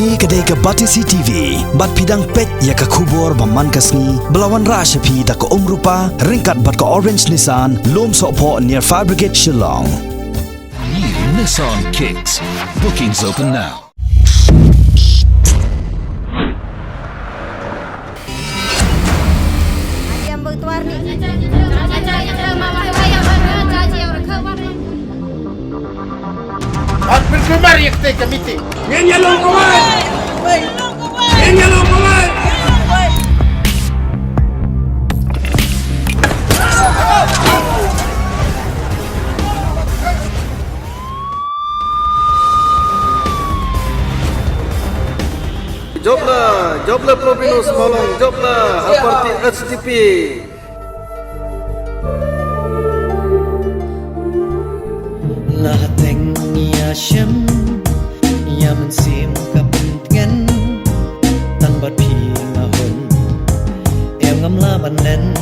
Ni kedai ke Batisi TV, bat pidang pet ya ke kubur baman kasni, belawan Shaphang tak ke rupa, ringkat bat ke orange Nissan, lom sokpo near Fire Brigade Sahlang. New Nissan Kicks. Bookings open now. Berkumar yang kita meeting. Ngin kawan. Ngin kawan. Joblah Provinus Sahlang, joblah aparti HDP. Lahateng ya syam ya mensim kapentingan tang bat pi ngahon em ngamla banen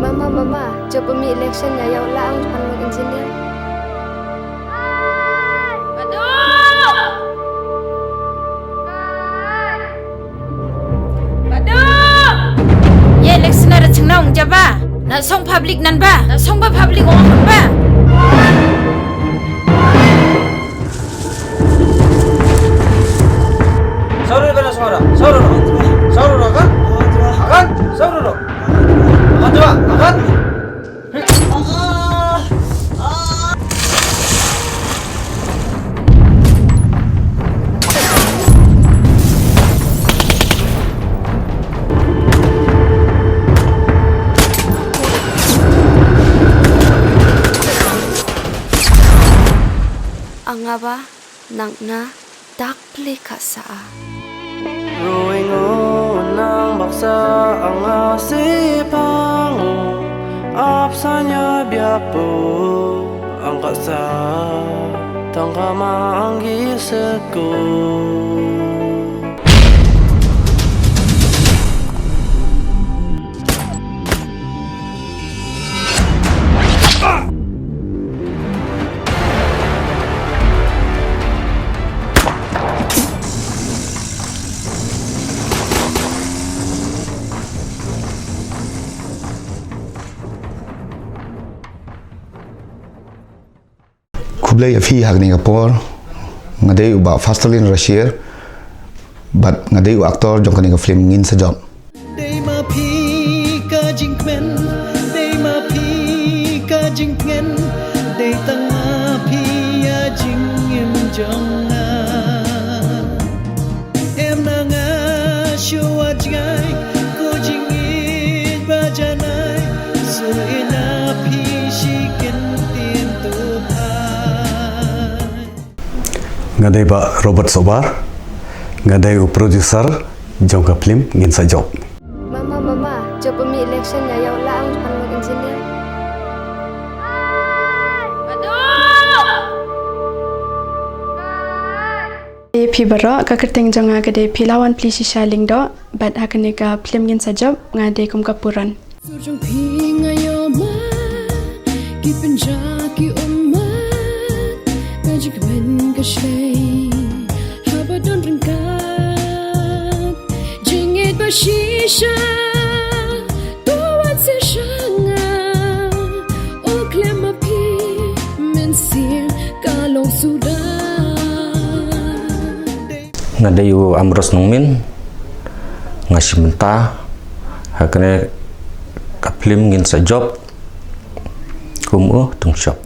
Mama, coba mi election ya yaw lang panung engineer. Election ada cengnong jaba, nak song public nan ba, nak song ba public orang ba. Saudara kan suara, saudara kan, saudara, kan. Angaba nang na dakli kasa. Roi nang baksa anga sipang apsanya biapo angkasa tangka manggi seku. Kublai afi hak Singapore ngadai uba fastalin Russia but ngadai u aktor jong kani Phlim Ngin sajok Dei ma pi ka jingpen dei ma pi ka jingpen dei tanga pi ya jingim jonga em nanga shua jai ko jingit bajanai so ina pi shiken tin tu ngadai ba Robert Sobar ngadai u producer jongka Phlim Ngin sajok. Mama, coba mi election ya yaw lang panung engineer. Pi bara ka kerteng jonga ka de pilawan plisi shaling do bat hakane ka Phlim Ngin sajok ngade kum kapuran. Surjung pinga yo ma ki penjaki umat magic ben ka shay haba don ringkat jingit ba shisha tuan se shanga o klema pi mensir kalong sudah ngadayu amros nungmin ngasimenta hakane ka Phlim Ngin sajok kumu tung shop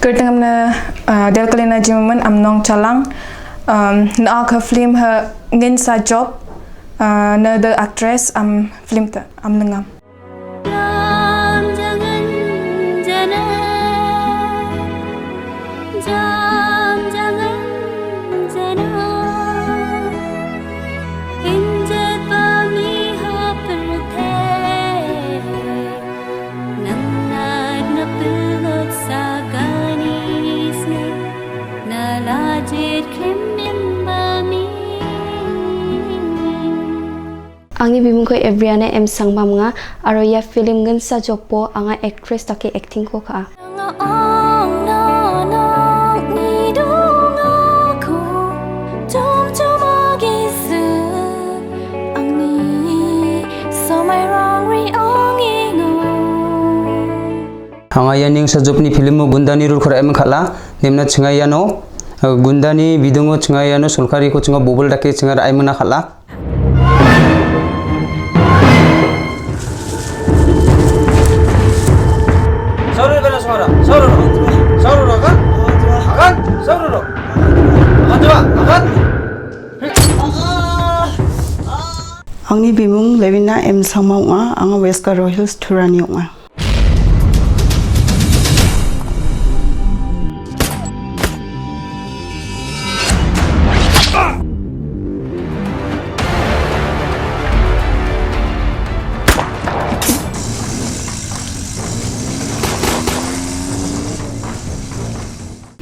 Kerteng amna del kalina jiman amnong chalang na ka Phlim ha Ngin sajok na the actress Phlim ta amnangam. Nang nad na pilot sa gani Angni bimungko Ebriana M sangma mga aro ya film Ngin sa job po anga actress taki acting ko ka. Hangayaning sa job ni film mo gundani rul khora em khala nemna chingayano gundani bidungo chingayano solkari ko chinga bobol dake chinga rai mena khala sauru bena saura sauru kan akan sauru akan Angni bimung lewina em samau nga anga Weska Royals Turani nga.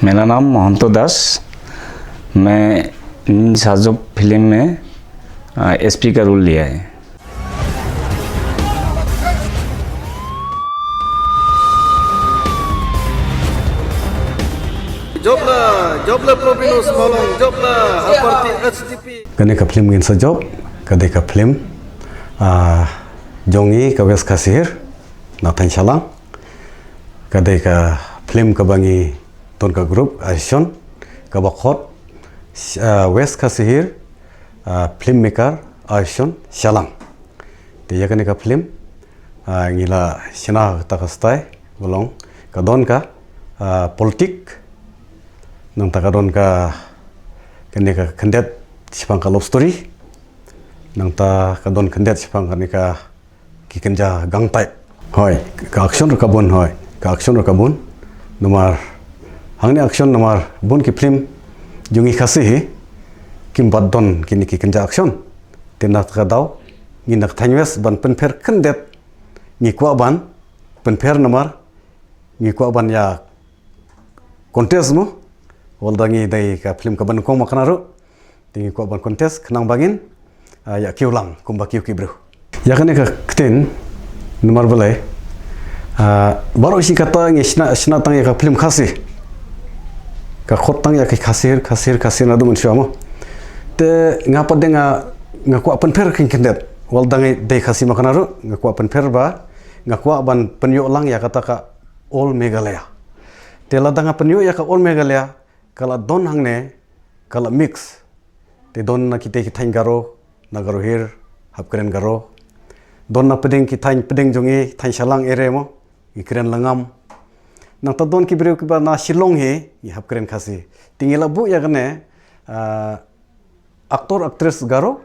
मेरा नाम महंतो दास मैं साजो फिल्म में एसपी का रोल लिया है jobla province Sahlang jobla haparti HDP Kani ka film ngin sa job kadai ka film jongi ka wes kasir na tan Sahlang kadai ka film ka bangi ton ka group action ka bakhot west kasir filmmaker action Sahlang te yakani ka film ngila sina ta kastai bolong ka don ka politik nang takadon ka kani ka kandidat sipang ka love story nang ta kadon kandidat sipang kani ka kikenja gang type hoy ka action ka bon hoy ka action ka bon nomor hangni action nomor bon ki film jungi khasi hi kim badon kini kikenja action tenat ka daw nginak thanyes ban penper kandidat ni kwa ban penper nomor ni kwa ban ya kontes mo waldangi dai ka film ka ban kong makanaru tingi ko ban kontes khnang bangin ya kiulang kumba kiu kibru ya kane ka kten numar balai baro isi kata ngi sna tang ya ka film khasi ka khotang ya ka khasir na dumun syamo te ngapa denga ngaku apan per kin kendet waldangi dai khasi makanaru ngaku apan per ba ngaku ban penyo lang ya kata ka all megalaya te ladanga penyo ya ka all megalaya kala don hangne kala mix te don na kite kithain garo nagaro hir hapkren garo don na pedeng kithain pedeng jongi thain Sahlang ere mo ikren langam nang ta don ki breu ki ba na Shillong he i hapkren khasi tingela bu ya gane aktor aktris garo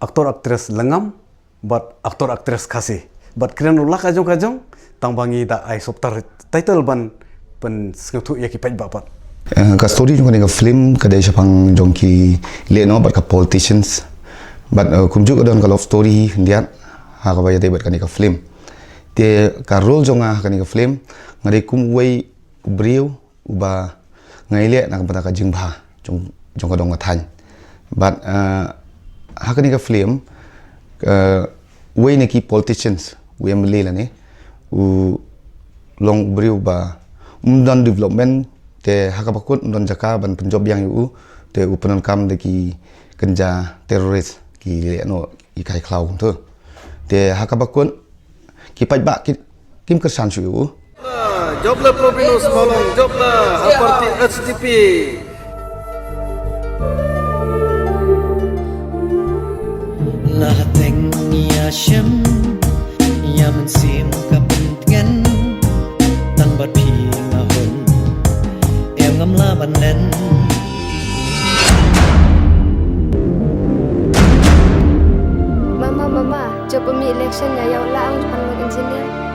aktor aktris langam but aktor aktris khasi but kren ulak ajong tangbangi da ai soptar title ban pen sngthu ya ki paj bapat ka story jong ka film ka dai Shaphang jong ki le no bat ka politicians but kumju ka don ka love story ndiat ha ka baya dai bat ka film te ka role jong ka film ngari kum wei ubriu uba ngai le na ka Jingbha jong ka dong ka than but ha ka film wei ne ki politicians we am le la ne u long ubriu ba dan development te hakapakut don jaka ban penjob yang yu te upanan kam de ki kenja teroris ki no i kai klau tu te hakapakut ki paj ba ki kim kersan su yu jobla province Sahlang jobla haparti HDP lahateng ya shem ya mensim kapentgen tang bat pi ngahon ngam la ban nen Mama job pemi election ya yaw la ang panung engineer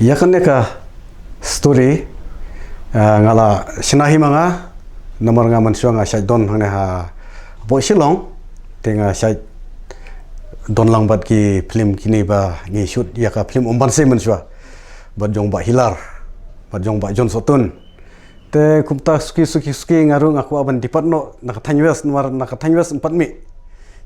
ya kan ka story ngala sinahi manga nomor nga mansua nga syai don hangna ha bo Shillong tenga syai don lang bat ki film kini ba ngi shoot ya ka film umban se mansua bat jong ba hilar jong ba jon sotun te kumta suki ngaru ngaku aban dipatno nakatanyes nuar nakatanyes 4 mi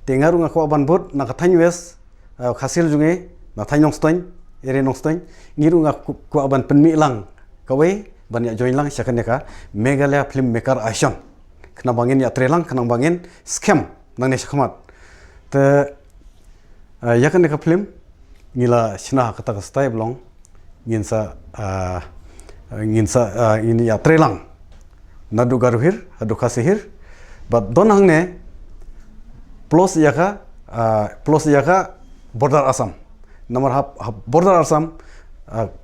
te ngaru ngaku aban bot nakatanyes khasil junge nathanyong stoin ere nong stoin ngiru ngaku aban penmi lang kawai banyak join lang syakan ka Meghalaya Film Maker Action kena bangin ya trelang kena bangin scam nang ne syakmat te yakan ka film ngila sina kata kastai blong nginsa ini ya trelang nadu garuhir adu kasihir but donang ne plus yaka border Assam nomor border Assam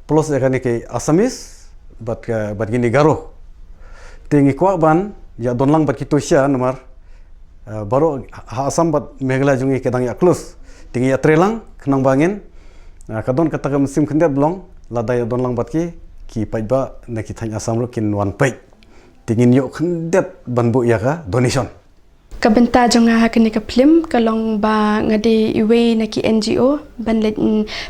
plus yaka ni ke Assamese but gini garuh tingi kwa ban ya donlang bat kitu sya nomor baru Assam bat Meghalaya jungi kedang ya close tingi ya trelang kenang bangin kadon kata ke musim kendet blong ladai donlang bat ki paiba na ki thanya Assam ro kin wan pai tingin yo kendet banbu ya ka donation kabenta jonga hakni ka film kalong ba ngade iwe na ki NGO banlet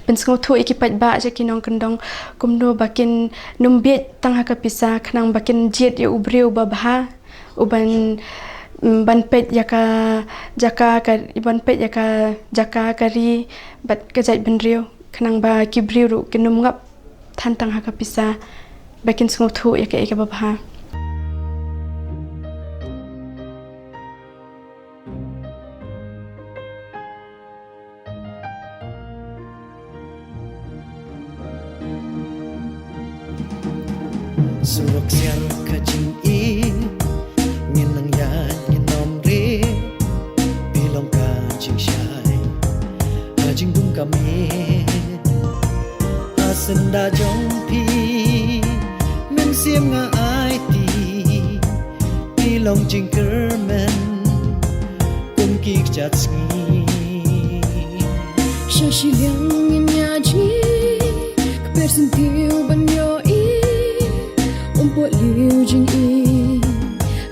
pensngo thu ikipat ba ja kinong kendong kumno bakin numbet tang ha ka pisa khnang bakin jet ya ubreu ba bha uban banpet yaka jaka ka banpet yaka jaka kari bat kajai benriu khnang ba kibriu ru kinum ngap than tang ha ka pisa bakin sngo thu yaka eka ba bha Surak siang kajing ngin nang yan ngin nom re bilong kajing syai kajing bung kami asenda jong pi men siam nga ai ti bilong jing kermen kum ki chat sngi shashi liang ngin ya ji kepersentiu ban yo buat liu jing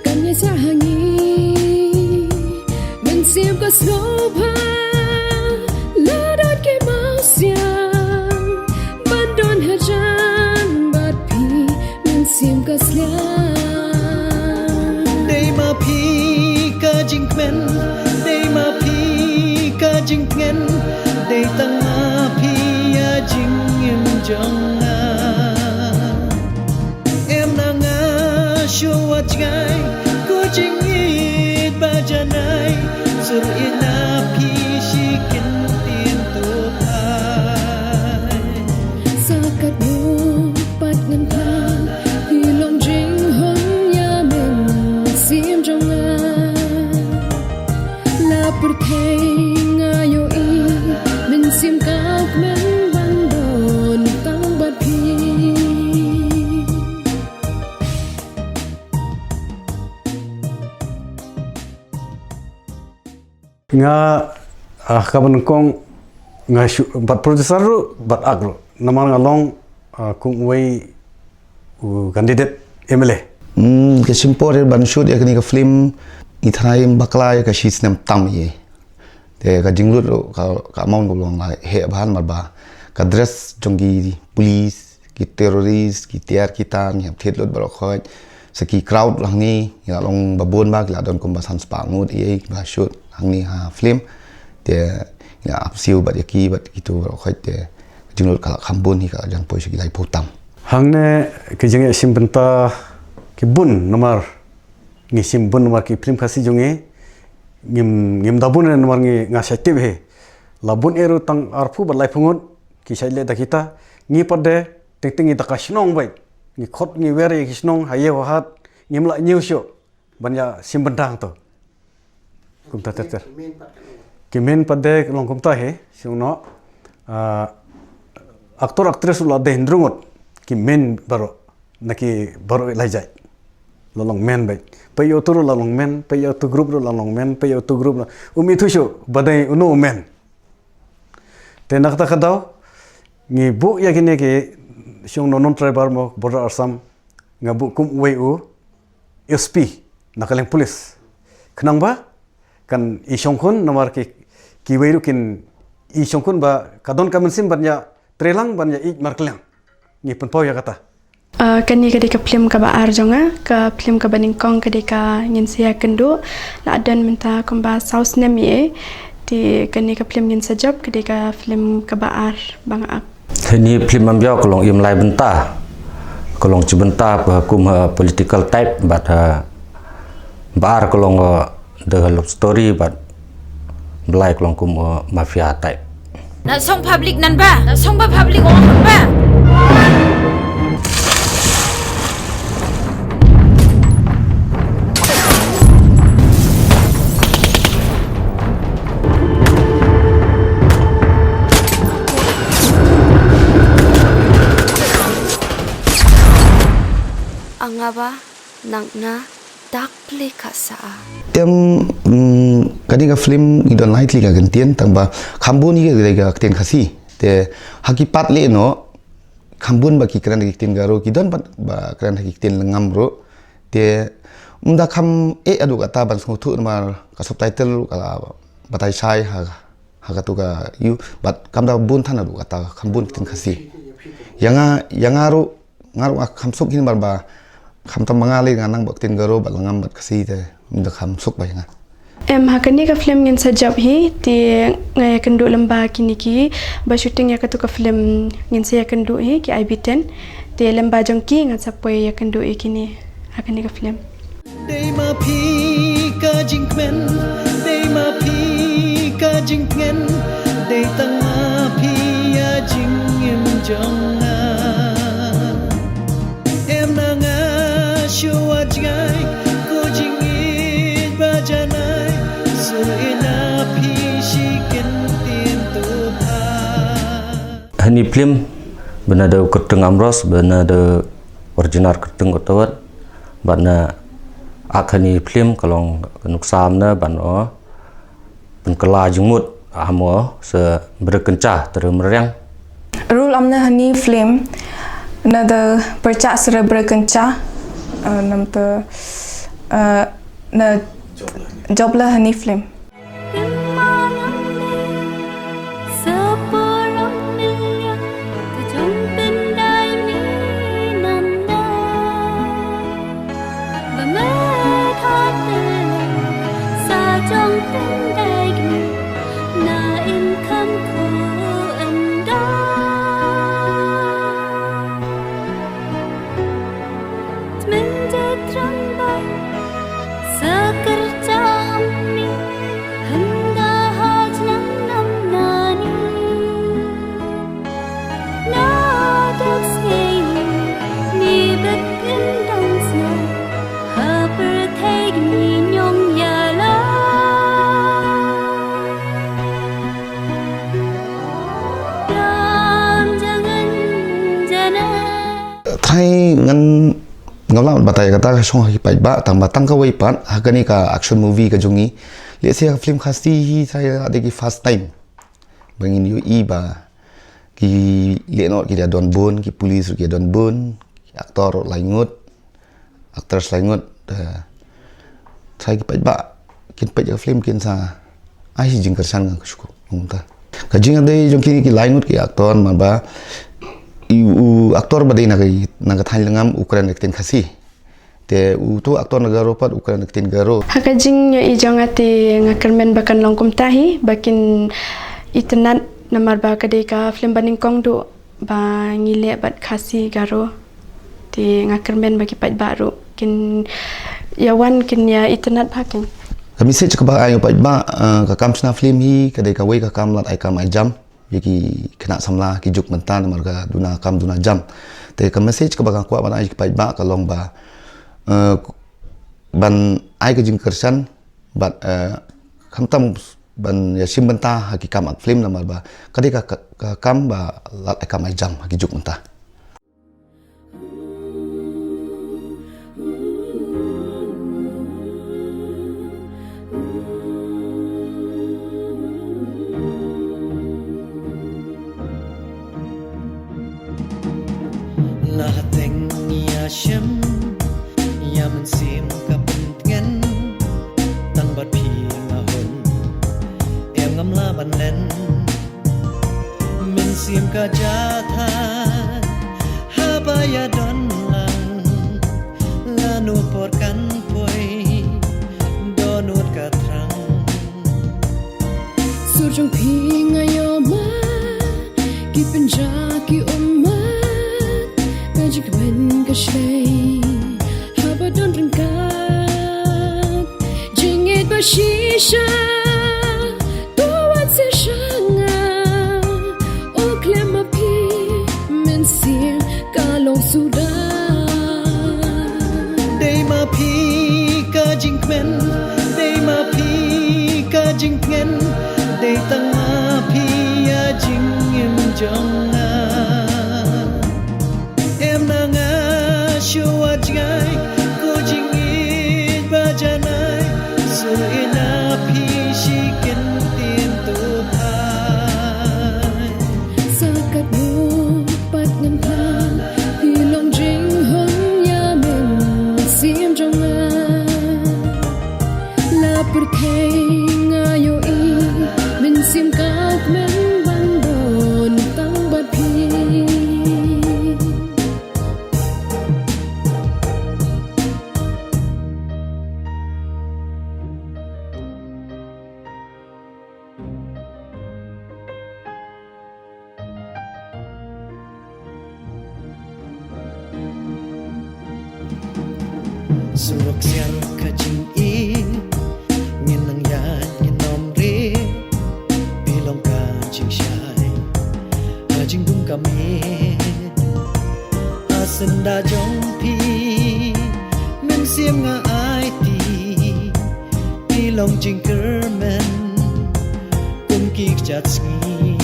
kan ya sahangi men siam ka slopa ladat ke mau siang bandon hajan bat pi men siam ka sliang dei ma pi ka jing men dei ma pi ka jing men dei tang ma pi ya jing im jong Shua jai ko jingit bajanai sur ina pi shikin tin tu ai sakat mo pat ngan pa hilong jing hong ya men sim jong la perthai ngayo i men sim kau men bandon tang bat pi nga kaban kong nga bat producer ru bat agro naman ngalong kung way candidate MLA ke simpor ban shoot ya kini ka film ithraim bakla ya ka shis nam tam ye te ka jinglut ka maun golong la he ban marba ka dress jongi police ki terrorist ki tiar kita ni thet lot baro khoj saki crowd lang ni ya long babon ba la don kum ba sans pa ngut ye ba shoot hangni ha film te ya apsiu bat yaki bat itu khoi te jinglot kala khambun hi ka jan poi sigi lai potam hangne ke jinge simbenta ki bun nomor ngi simbun nomor ki film khasi junge ngim dabun nomor ngi nga saitib he labun eru tang arfu bat lai phungun ki saile da kita ngi pade ting ta kashnong bai ngi khot ngi were ki snong haye wahat ngimla nyusyo banya simbentang to kumta ter kimen pada long kumta he sungno aktor aktris ula de hindrungot kimen baro naki baro lajai lolong men bai payo turu lolong men payo tu group lolong men payo tu group umi tu sho badai uno men te nakta kadau ngi bu ya gine ke sungno non tribal mo border Assam ngabu kum weu SP nakaleng police kenang ba kan Jingïakhun nomor ki weiru kin Jingïakhun ba kadon kamen sim banya trelang banya ik marklang ni penpau ya kata Kani kadika Phlim ka baar jonga ka Phlim ka baningkong kadika ngin sia kendo la adan minta komba saus nemi di kani ka Phlim ngin sajab kadika Phlim ka baar bang ap. Ini Phlim ambiau kolong Imlang bentah kolong cibentah kum political type but baar kolong the love story but belai kolong kum mafia type. Nak song public nan ba? Nak song ba public orang ba? Angaba nangna dakle kasa. Tem kadang Phlim idon lightly ka gantian tangba khambun ni ga ten khasi te hakipat le no khambun ba ki kran ki ten garo ki don ba kran ki ten ngam ro te umda kham adu kata ban so thu ma ka subtitle ka batai sai ha ka tu ka you but kam da bun than adu kata khambun ten khasi yanga ro ngaru kham suk hin ba kham tam mangali nganang bak ten garo ba langam bat khasi te umda kham suk ba nga Hakani ka Phlim ngin sajab hi ti ngaya kendu lamba kini ki ba shooting ya katu ka Phlim ngin sia kendu hi ki IB10 ti lamba jongki ngat sapoi ya kendu kini hakani ka Phlim. Day ma phi ka jingmen day ma phi ka jingmen day tanga phi ya jingim jonga em na nga shua jai ko jingit ba janai so ina phi shi ken tin tu pha. Hani Phlim bena de keteng amros bena de original keteng otawat bana akhani Phlim kalong nuksam na bano penkela jengmut amo se berkencah termerang Rule amna hani Phlim na de percak sera berkencah nam te na jobla hani Phlim. Thai ngan ngawla batai kata song hi pai ba tang batang ka wei pan hakani ka action movie ka jungi le se Phlim khasti hi thai ade ki first time bangin yu i ba ki le no ki don bon ki police ki don bon aktor laingut actors laingut thai ki pai ba kin pai ka Phlim kin sa ai jing kersan ka suku ngta ka jing ade jong ki laingut ki aktor ma ba aktor badai naga thai langam ukuran ekten khasi te tu aktor negaro pat ukuran ekten garo Hakajing yo ijongati ngakermen bakan longkum tahi bakin itenat namar ba kadeka Phlim baningkong du ba ngile bat khasi garo ti ngakermen bagi pat baru kin yawan kin ya itenat bakin kami se cakap ayo pat ba ka kam sna Phlim hi kadeka wei ka kam lat ai kam ai jam yaki kena samla ki juk mentan marga duna kam duna jam te ka message ka bakang kwa ban ai ki pai ba ka long ba ban ai ka jing kersan bat kam tam ban ya sim benta haki kam at Phlim namar ba kadi ka kam ba lat ai kam ai jam haki juk menta Lahateng ya shem ya men sim ka pengen tang bat pi ngahon em ngam la ban len men sim ka jatha ha ba ya don Surjung pingayoma ki penjaki umat kajik ben kashlay habadon ringkat jingit bashisha tuan se shanga o klema pi mensir kalong sudah day ma pi kajing ben day ma pi kajing ben day tanga pi ya jingim jonga em na nga shua jai ko jingit bajanai so ina pi shikin tin tu pai sakat mo pat ngan pan hilong jing hon ya men sim jonga la perthei ngayo i min sim kauk men bandon tang bat pi surok siang kajing in ngin nang yan ngin nom re bilong kajing shai kajing bung kami asen da jong pi men sim nga ai ti bilong jing kermen kum ki chat sngi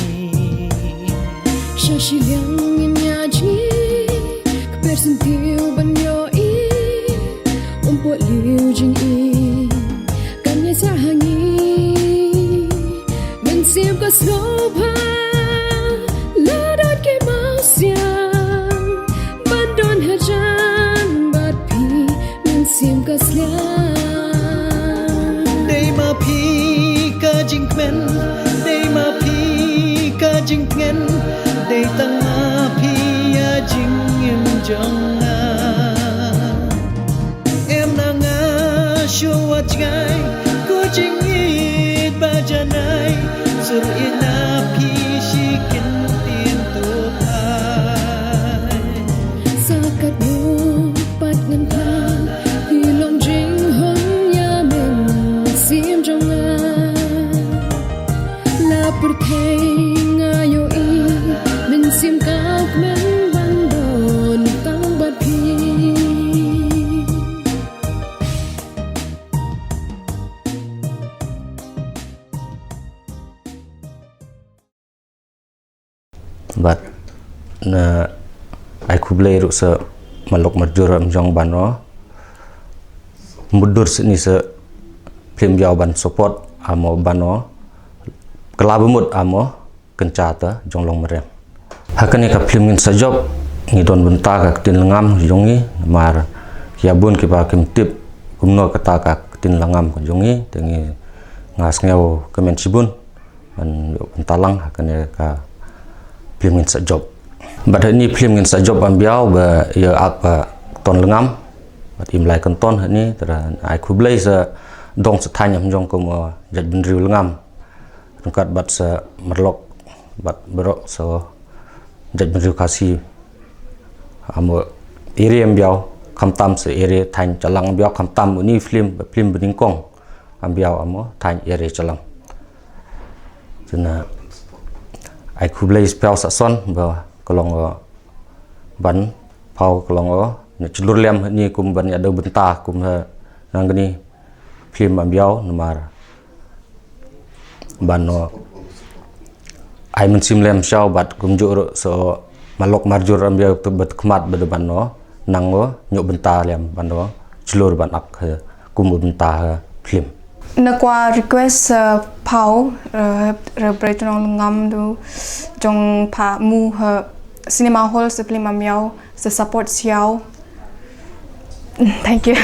shashi liang in ya ji persentiu ban yo i umpot liu jing i kan ye Sahlang men sim ka slopa la dot ke mau siang bandon hajan bat pi men sim ka sliang day ma pi kajing ben day ma pi kajing ben day tanga pi ya jingim jonga em na nga shua jai ko jingit bajanai sur ina pi shikin tin tu pai sakat mo pat ngan pan hilong jing hon ya men sim jonga la perthei ngayo i min sim kauk men bandon tang bat pi But na ai kublai ru sa malok marjur am jong bano mudur sini sa Phlim biao ban support amo bano kelabumut amo kencata jong long merem hakani ka Phlim ngin sa job ngidon benta ka tin langam jongi mar kiabun ki ba kim tip kumno kata ka tin langam ko jongi tengi ngas ngeu kemen sibun man bentalang hakani ka Phlim ngin sa job bad ni Phlim ngin sa job am biao ba ya apa ton langam bat imlai kan ton ni tera ai kublai sa dong sa thanyam jong ko mo jat bin riu langam rungkat bat sa merlok bat berok so jat bin riu kasi amo area am biao kamtam sa area than chalang biao kamtam ni Phlim bening kong am biao amo than area chalang jena ai kublai spiao sa son ba kolong ban pau kolong ni celur lem ni kum ban ada benta kum nang ni Phlim am biao nomar ban no ai men sim lem shau bat kum ju so malok marjur am biao tu bat khmat bad ban no nang nyok benta lem ban no celur ban ak kum benta Phlim na qua request pau representation ngam du jong pa mu ha cinema hall se Phlim am yao se support xiao thank you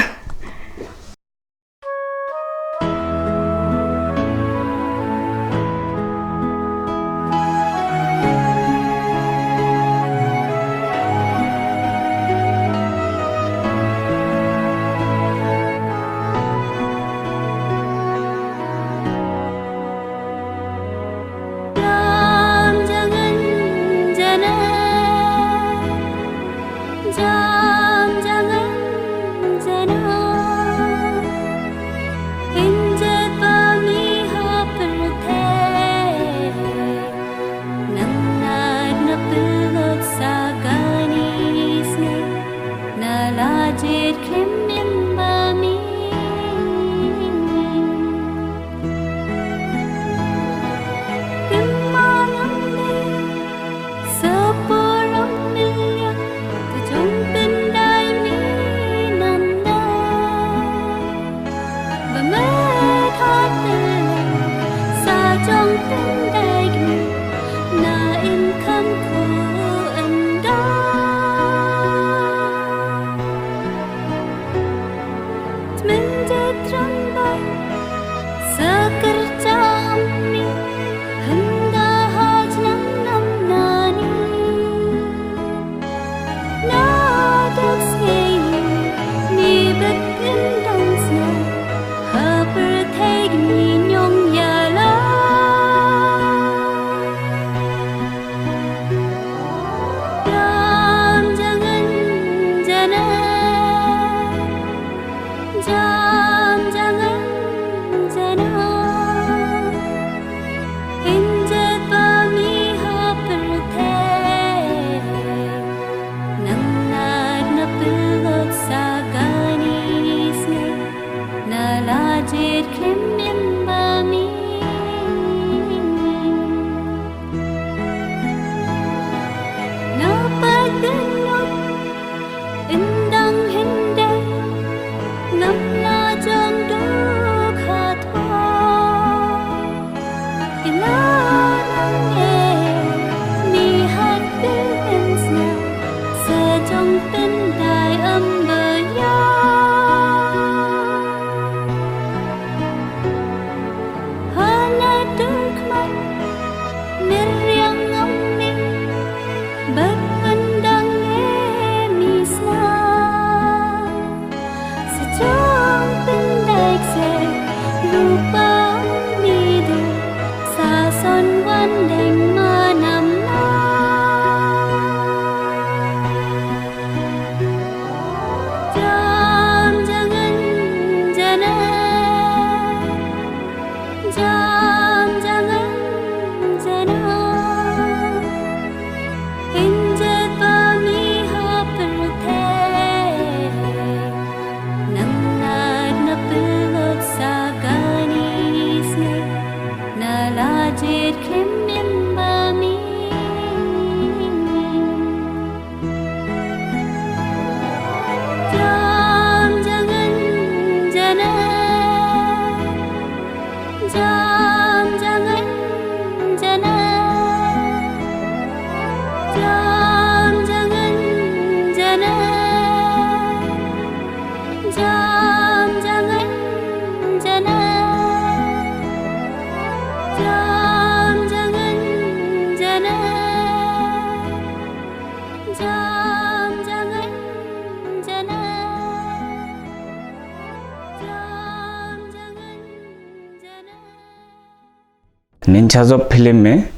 Ninja film में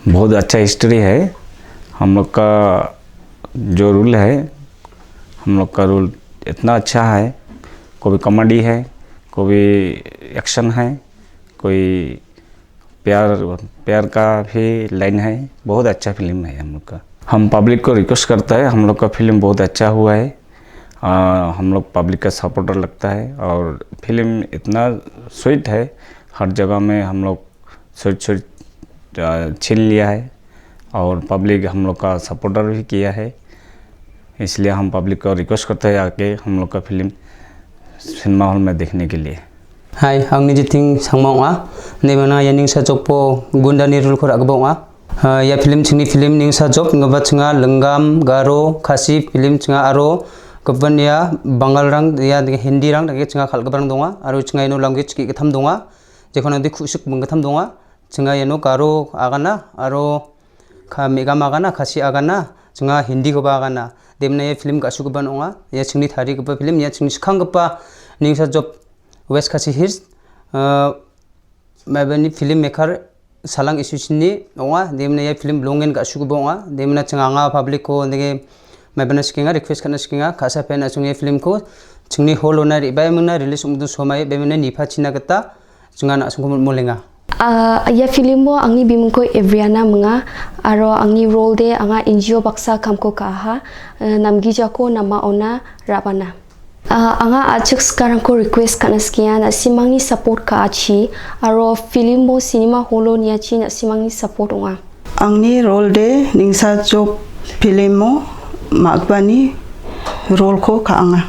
बहुत अच्छा हिस्ट्री है। हम लोग का जो रूल है, हम लोग का रूल इतना अच्छा है। कोई कॉमेडी है, कोई एक्शन है, कोई प्यार का भी लाइन है। बहुत अच्छा फिल्म है हम लोग का। हम पब्लिक को रिक्वेस्ट करता है, हम लोग का फिल्म बहुत अच्छा हुआ है। हम लोग पब्लिक का सपोर्टर लगता है और फिल्म इतना स्वीट है। हर जगह में हम लोग स्वीट छीन लिया है और पब्लिक हम लोग का सपोर्टर भी किया है। इसलिए हम पब्लिक को रिक्वेस्ट करते हैं आके हम लोग का फिल्म सिनेमा हॉल में देखने के लिए। हाय आंनि जिथिं सांमावा नेमना यानिं साजोपो गुन्दानि रुलखौ आगबावा या फिल्म छिंनि फिल्म निं साजोप ngaba chinga lenggam garo khasi film chinga aro goban ya bangal rang ya hindi rang dage chinga khalgabrang donga aro chinga ino language ki gatham donga jekhona di khusuk bungatham donga chinga eno garo agana aro kha megam agana khasi agana chinga hindi goba agana demna ya film gasu goban onga ya chingni thari goba film ya chingni sikhang goba niं साजोप West Kasi Hills mabani film maker Sahlang isusinni onga demna ya film longen ga sugu bonga demna changa public ko nege mabana skinga request kana skinga khasa pen achung ya film ko chungni holona ri bai muna release umdu somai bemena nifa china gata chunga na sungko molenga ya film mo angni bimungko Evriana menga aro angni role de anga NGO baksa kamko kaha namgijako nama ona rabana anga achuk sekarang ko request kana sekian nak simangi support ka achi aro film mo cinema holo ni achi nak simangi support onga angni role de ningsa job film mo magbani role ko ka anga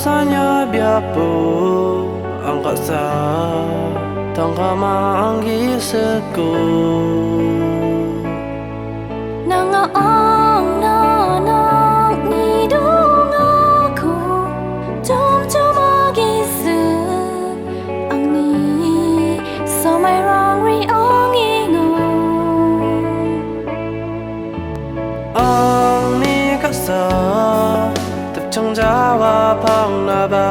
sanya biapo angkat sa tangka manggi seko nanga ong nanang ni dong aku jom agise ang ni so mai rong ri ong ingo ang ni kasa tập trong jawa phang na ba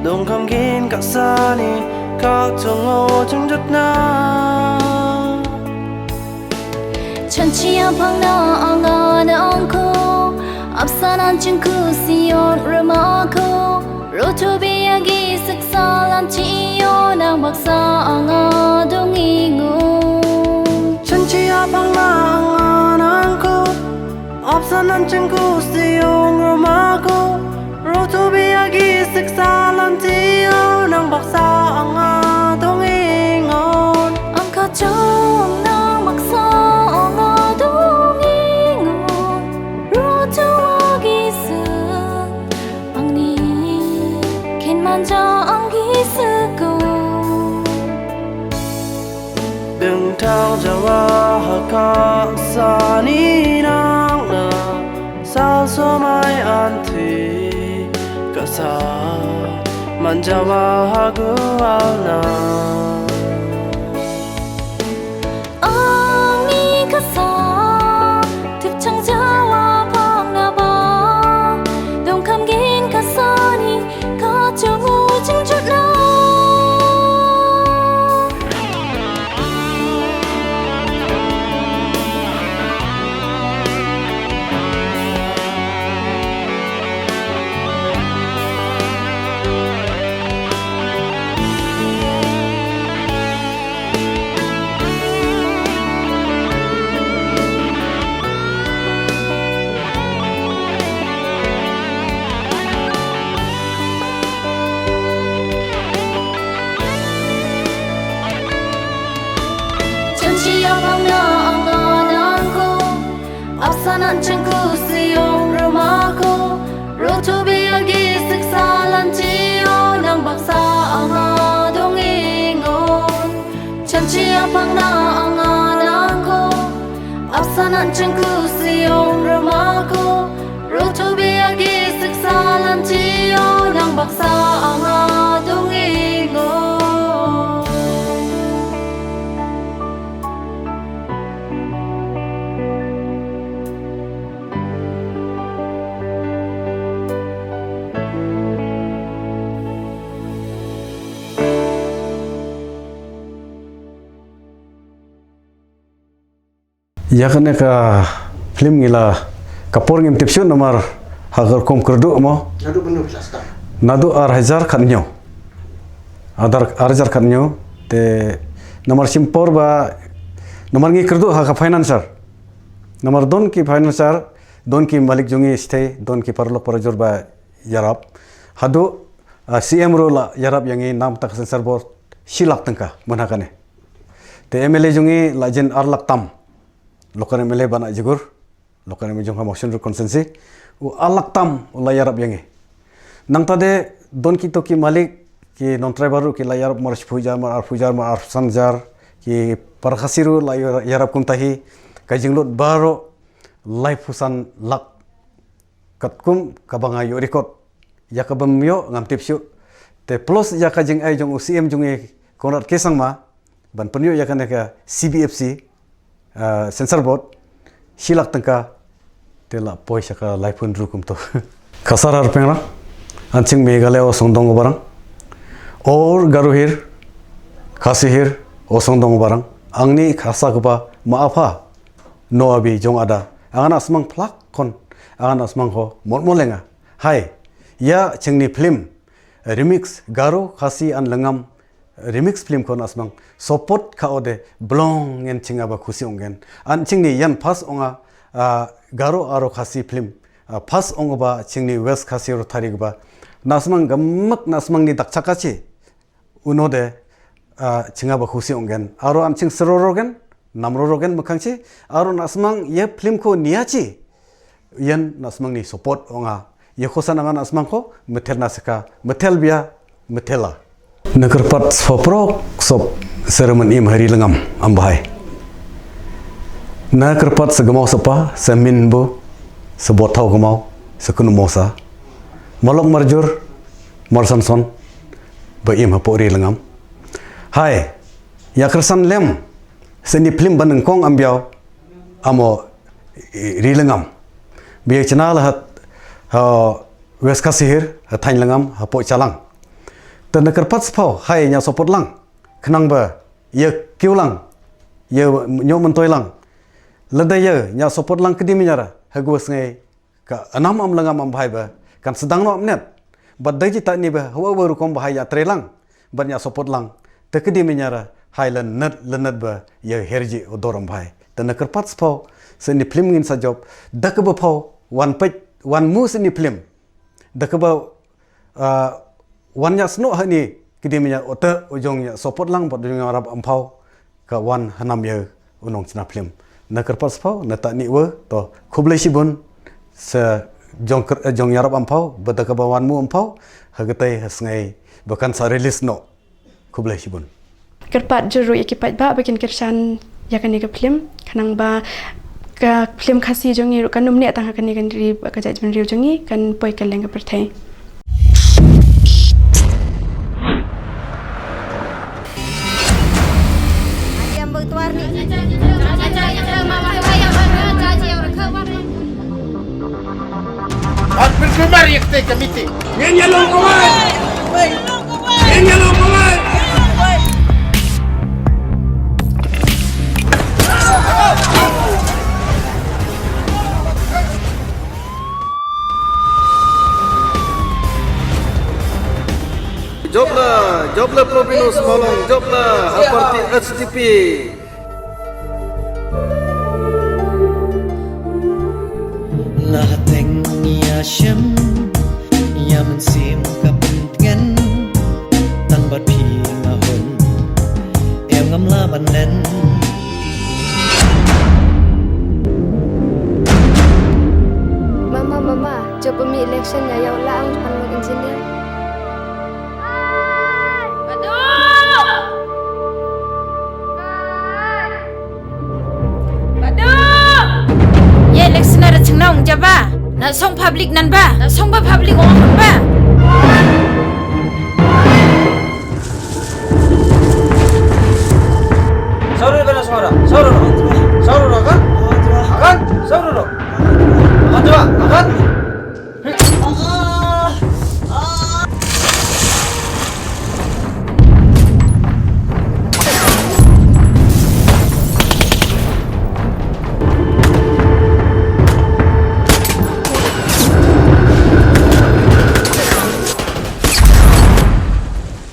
dong kam gin kasa ni các trong ô trong đất na Jingïakhun na anga na angko absanan jingku sion remako roto biagi seksalan ciyo nang baksa anga dongingo Jingïakhun na anga na angko absanan jingku sion remako roto biagi seksalan ciyo nang baksa anga dongingo angka jong nang baksa đừng thao jawa haka sani nang na sao so mai an thi ka sa man jawa hagu na ani ka sa tip chang jawa phang na ba dong kam gin ka sa ni ka chung u chung chut na Absanan jingku siong rumahku roto biagi seksalan ciyo nang baksa anga dongingon Jingïakhun na anga nangko absanan jingku siong rumahku roto biagi seksalan ciyo nang baksa anga dongingon Ya kan ka film ngila kapor ngim tipsun nomor hagar kom kerdu mo Nadu benar plasta. nadu arhajar khanyo adar arhajar khanyo te nomor simpor ba nomor ngi kerdu ha ka financer nomor don ki financer don ki malik jungi stay don ki parlok parajur ba yarab hadu CM rola yarab yangi nam tak sensor board silak tangka manakane te MLA jungi lajen arlak tam lokal MLA bana jigur lokal MLA jungha motion consensi u alak tam ulah yarab yangi nang tade don ki to ki malik ki non tribaru ki la yarab mar pujar mar sanjar ki parkhasiru la yarab kumtahi ka jinglot baro life husan lak katkum kabanga yo record ya kabam yo ngam tipsu te plus ya ka jing ai jong UCM jungi konrat kesang ma ban penyo ya kan ka CBFC sensor board silak tangka tela poisa ka life un rukum to kasar arpengra anching megale o songdong barang or garuhir khasihir o songdong barang angni khasa gba maafa no abi jong ada angana asmang plak kon angana asmang ho mormolenga hai ya chingni film remix garu khasi an langam remix film kon asmang support ka ode blong en chinga ba khusi ongen an chingni yan pas onga garo aro khasi film pas onga ba chingni west khasi ro tharig ba nasmang gammak nasmang ni dakchakachi unode chinga ba khusi ongen aro an ching srorogen namrorogen mukhangchi aro nasmang ye film ko niachi yan nasmang ni support onga ya khosan angan asmangko metel nasaka metel bia metela nakerpat soprok sop seremen im hari lengam ambahai nakerpat segemau sepa semin bu sebotau gemau sekunu mosa molok marjur marsanson baim hapori lengam hai ya kersan lem seni Phlim banengkong ambiau amo rilengam biar chana lahat wes kasihir thain lengam hapo chalang tan kerpat spau hai nya sopot lang khnang ba ye kiulang ye nyo mentoy lang ledai ye nya sopot lang kedi menyara hagwas ngai ka anam am lengam am bhai ba kan sedang no amnet badai jita ni ba hawa baru kom bahai ya trelang ban nya sopot lang te kedi menyara hai lenat ba ye herji odoram bhai tan kerpat spau seni Phlim ngin sa job dak ba phau wan pej wan mu seni Phlim dak ba wan nya sno hani kidi menya ota ujong nya sopot lang bod ujong arab ampau ka wan hanam ye unong china Phlim na kerpas phau na ta ni we to khublai sibun se jong arab ampau bada ka wan mu ampau hagatai hasngai bakan sa release no khublai sibun kerpat juru ikipat ba bakin kersan yakan ni ke Phlim kanang ba ka Phlim khasi jongi ru kanum ne tang kan ni kan ri ka jaj ben ri jongi kan poi ka leng ka perthai Berkumar yang kita meeting. Ngin yellow kawan. Ngin yellow kawan. Joblah Provinus Sahlang, joblah seperti HTP. Lahateng Yasham Yaman sim kapentngan Tanbat Phingahun Em ngam labanan Mama, coba mi election ya yaw lang panlog engineer. Ye election ada cengnong jaba. Nak song public nan ba? Nak song ba public orang ba? Saudara bela suara. Saudara kan? Akan? Saudara. Akan coba. Akan?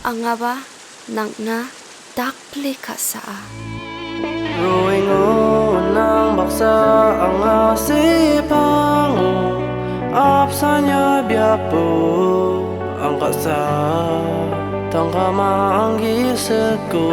Angaba nangna dakple kasa. Rồi ngô nang baksa anga sipang ap sanya biapo angkasa tangka manggi seko